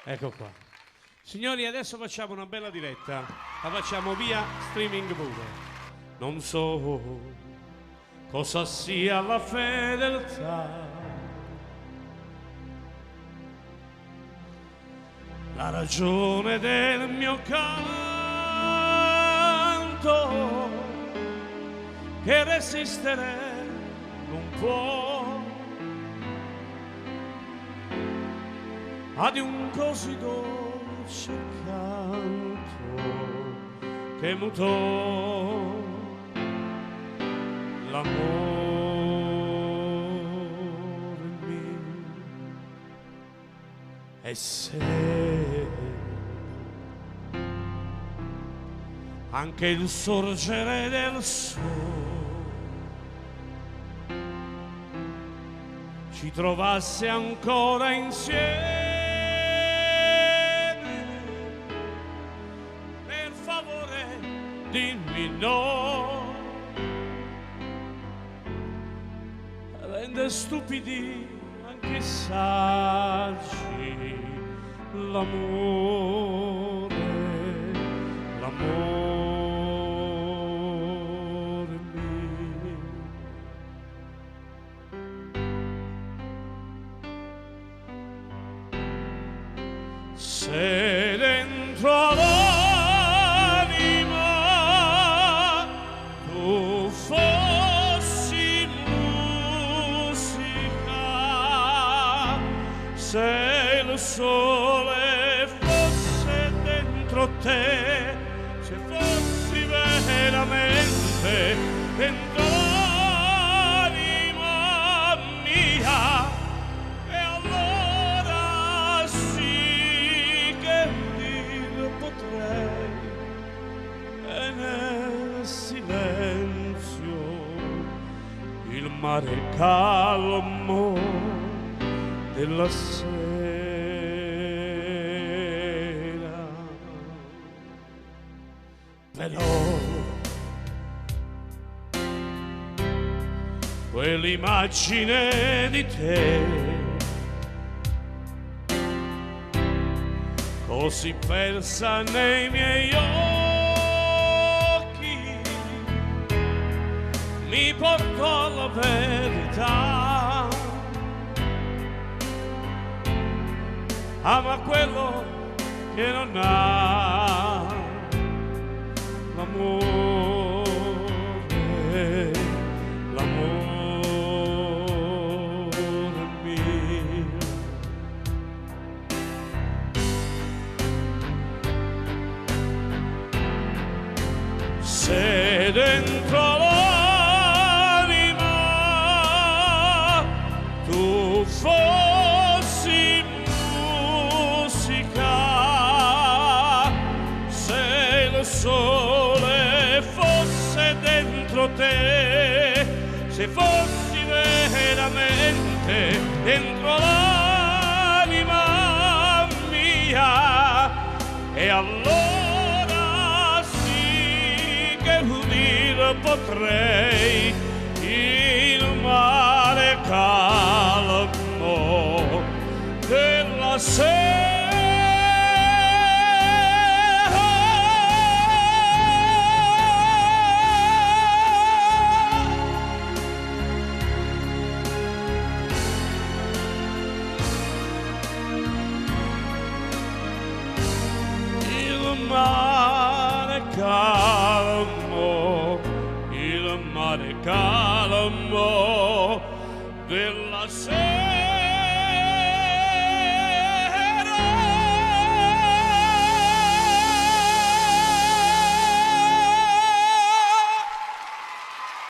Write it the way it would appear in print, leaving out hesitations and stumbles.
Ecco qua. Signori, adesso facciamo una bella diretta. La facciamo via streaming pure. Non so cosa sia la fedeltà, la ragione del mio canto, che resistere non può ad un così dolce canto che mutò l'amore mio. E se anche il sorgere del sole ci trovasse ancora insieme, per favore dimmi no, rende stupidi anche saggi l'amore, l'amore mio. Se dentro l'anima tu fossi musica, se il sole fosse dentro te, se fossi veramente dentro l'anima mia, e allora sì che dire potrei, e nel silenzio il mare calmo della sera. Però quell'immagine di te così persa nei miei occhi mi portò alla verità. Ama quello che non ha l'amore, l'amore mio. Se dentro l'anima tu fossi musica, se il sole fosse dentro te, se fossi veramente dentro l'anima mia, e allora sì che udire potrei il mare calmo della sera. Il mare calmo della sera.